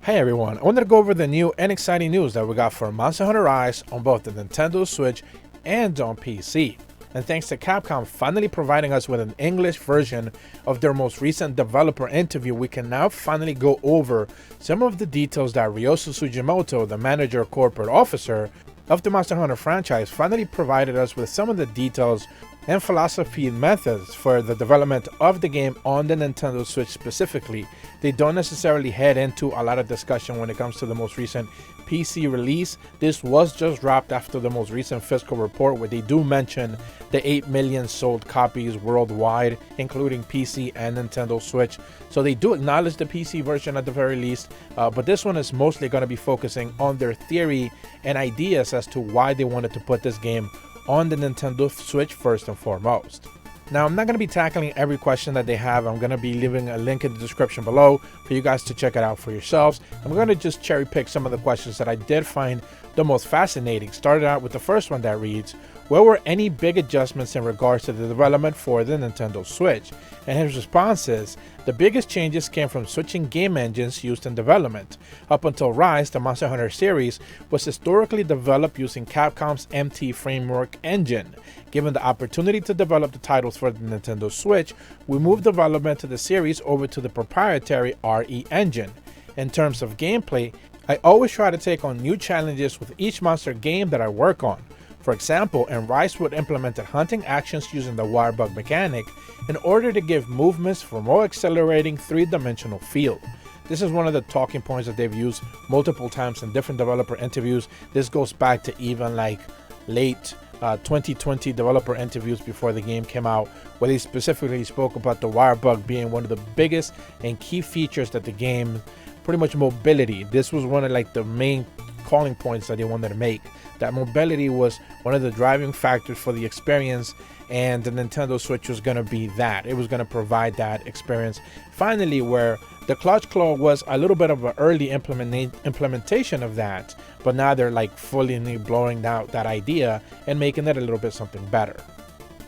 Hey everyone, I wanted to go over the new and exciting news that we got for Monster Hunter Rise on both the Nintendo Switch and on PC. And thanks to Capcom finally providing us with an English version of their most recent developer interview, we can now finally go over some of the details that Ryosu Sugimoto, the manager corporate officer of the Monster Hunter franchise, finally provided us with some of the details and philosophy and methods for the development of the game on the Nintendo Switch specifically. They don't necessarily head into a lot of discussion when it comes to the most recent PC release. This was just dropped after the most recent fiscal report, where they do mention the 8 million sold copies worldwide, including PC and Nintendo Switch. So they do acknowledge the PC version at the very least, but this one is mostly going to be focusing on their theory and ideas as to why they wanted to put this game on the Nintendo Switch first and foremost. Now, I'm not going to be tackling every question that they have. I'm going to be leaving a link in the description below for you guys to check it out for yourselves. I'm going to just cherry pick some of the questions that I did find the most fascinating. Started out with the first one that reads, where were any big adjustments in regards to the development for the Nintendo Switch? And his response is, the biggest changes came from switching game engines used in development. Up until Rise, the Monster Hunter series was historically developed using Capcom's MT framework engine. Given the opportunity to develop the titles for the Nintendo Switch, we moved development to the series over to the proprietary RE engine. In terms of gameplay, I always try to take on new challenges with each monster game that I work on. For example, in Rise we implemented hunting actions using the wire bug mechanic in order to give movements for more accelerating three-dimensional feel. This is one of the talking points that they've used multiple times in different developer interviews. This goes back to even like late 2020 developer interviews before the game came out, where they specifically spoke about the wire bug being one of the biggest and key features that the game, pretty much mobility. This was one of like the main calling points that they wanted to make. That mobility was one of the driving factors for the experience, and the Nintendo Switch was going to be that. It was going to provide that experience. Finally, where the Clutch Claw was a little bit of an early implementation of that, but now they're like fully blowing out that idea and making it a little bit something better.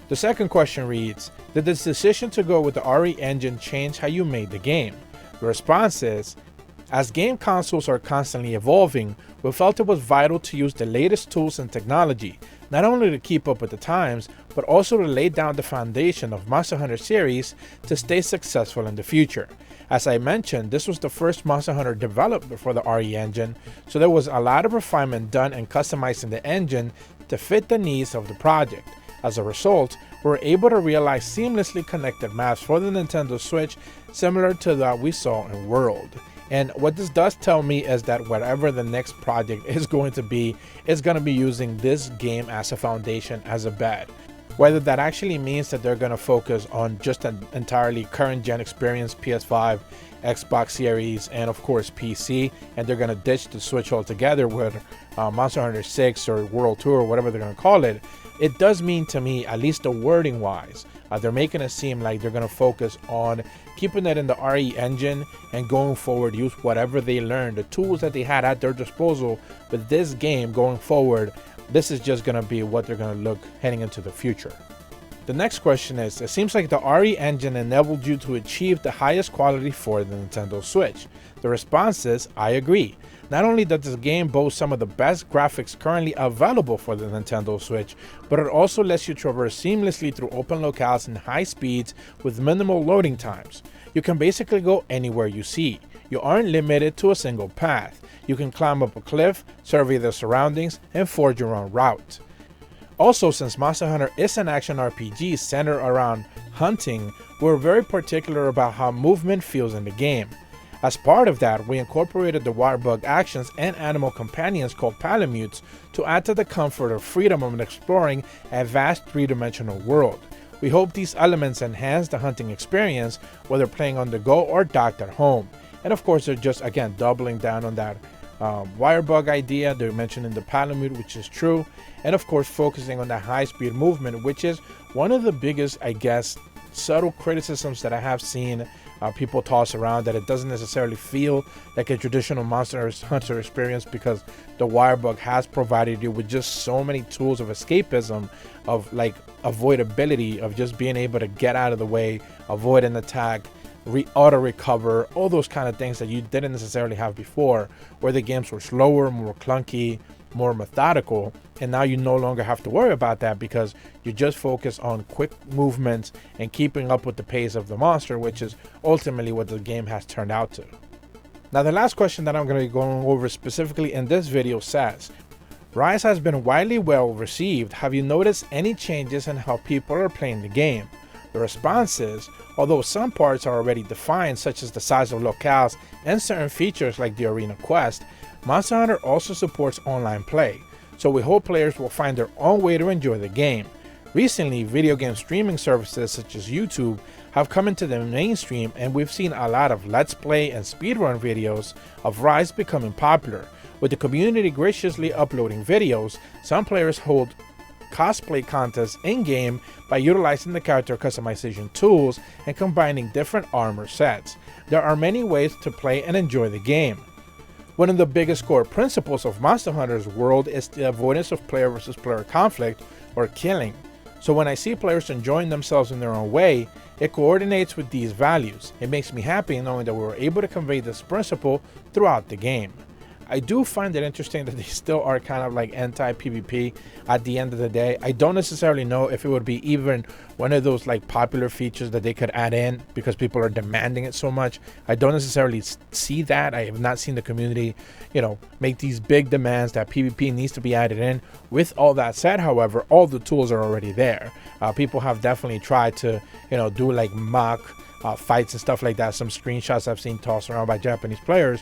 The second question reads, did this decision to go with the RE engine change how you made the game? The response is, as game consoles are constantly evolving, we felt it was vital to use the latest tools and technology, not only to keep up with the times, but also to lay down the foundation of Monster Hunter series to stay successful in the future. As I mentioned, this was the first Monster Hunter developed before the RE engine, so there was a lot of refinement done in customizing the engine to fit the needs of the project. As a result, we were able to realize seamlessly connected maps for the Nintendo Switch, similar to that we saw in World. And what this does tell me is that whatever the next project is going to be, it's going to be using this game as a foundation, as a bed. Whether that actually means that they're going to focus on just an entirely current gen experience, PS5, Xbox Series, and of course PC, and they're going to ditch the Switch altogether with Monster Hunter 6 or World Tour or whatever they're going to call it, it does mean to me, at least the wording wise, they're making it seem like they're going to focus on keeping it in the RE engine and going forward use whatever they learned, the tools that they had at their disposal with this game going forward. This is just going to be what they're going to look heading into the future. The next question is, it seems like the RE engine enabled you to achieve the highest quality for the Nintendo Switch. The response is, I agree. Not only does this game boast some of the best graphics currently available for the Nintendo Switch, but it also lets you traverse seamlessly through open locales and high speeds with minimal loading times. You can basically go anywhere you see. You aren't limited to a single path. You can climb up a cliff, survey the surroundings, and forge your own route. Also, since Monster Hunter is an action RPG centered around hunting, we're very particular about how movement feels in the game. As part of that, we incorporated the wire bug actions and animal companions called Palamutes to add to the comfort or freedom of exploring a vast three-dimensional world. We hope these elements enhance the hunting experience, whether playing on the go or docked at home. And of course, they're just, again, doubling down on that wire bug idea. They're mentioning the Palamute, which is true. And of course, focusing on the high-speed movement, which is one of the biggest, I guess, subtle criticisms that I have seen people toss around, that it doesn't necessarily feel like a traditional Monster Hunter experience, because the wire bug has provided you with just so many tools of escapism, of like avoidability, of just being able to get out of the way, avoid an attack, auto recover, all those kind of things that you didn't necessarily have before, where the games were slower, more clunky, more methodical. And now you no longer have to worry about that because you just focus on quick movements and keeping up with the pace of the monster, which is ultimately what the game has turned out to. Now, the last question that I'm going to be going over specifically in this video says, Rise has been widely well received. Have you noticed any changes in how people are playing the game? The response is, although some parts are already defined, such as the size of locales and certain features like the arena quest, Monster Hunter also supports online play, so we hope players will find their own way to enjoy the game. Recently, video game streaming services such as YouTube have come into the mainstream, and we've seen a lot of Let's Play and speedrun videos of Rise becoming popular. With the community graciously uploading videos, some players hold cosplay contests in-game by utilizing the character customization tools and combining different armor sets. There are many ways to play and enjoy the game. One of the biggest core principles of Monster Hunter's world is the avoidance of player versus player conflict or killing. So when I see players enjoying themselves in their own way, it coordinates with these values. It makes me happy knowing that we were able to convey this principle throughout the game. I do find it interesting that they still are kind of like anti-PvP at the end of the day. I don't necessarily know if it would be even one of those like popular features that they could add in because people are demanding it so much. I don't necessarily see that. I have not seen the community, make these big demands that PvP needs to be added in. With all that said, however, all the tools are already there. People have definitely tried to, do like mock fights and stuff like that. Some screenshots I've seen tossed around by Japanese players,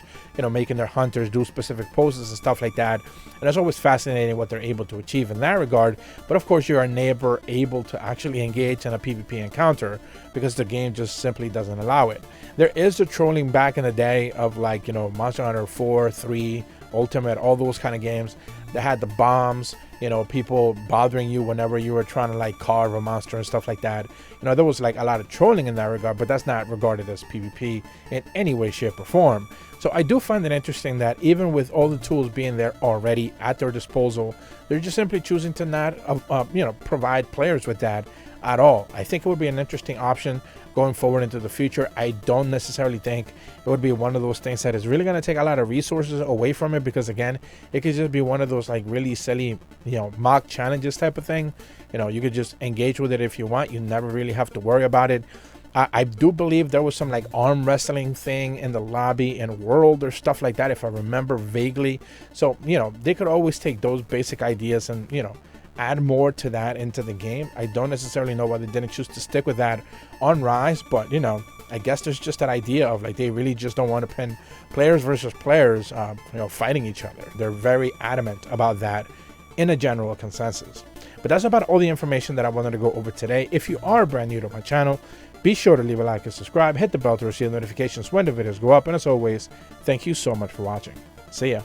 making their hunters do specific poses and stuff like that. And it's always fascinating what they're able to achieve in that regard. But of course, you are never able to actually engage in a PvP encounter because the game just simply doesn't allow it. There is the trolling back in the day of like, Monster Hunter 4, 3, Ultimate, all those kind of games that had the bombs, people bothering you whenever you were trying to like carve a monster and stuff like that. There was like a lot of trolling in that regard, but that's not regarded as PvP in any way, shape, or form. So I do find it interesting that even with all the tools being there already at their disposal, they're just simply choosing to not, provide players with that at all. I think it would be an interesting option going forward into the future. I don't necessarily think it would be one of those things that is really going to take a lot of resources away from it, because again, it could just be one of those like really silly, mock challenges type of thing. You could just engage with it if you want. You never really have to worry about it. I do believe there was some like arm wrestling thing in the lobby and world or stuff like that, if I remember vaguely. So, they could always take those basic ideas and, add more to that into the game. I don't necessarily know why they didn't choose to stick with that on Rise, but I guess there's just that idea of like they really just don't want to pin players versus players fighting each other. They're very adamant about that in a general consensus. But that's about all the information that I wanted to go over today. If you are brand new to my channel, be sure to leave a like and subscribe, hit the bell to receive notifications when the videos go up, and as always, thank you so much for watching. See ya.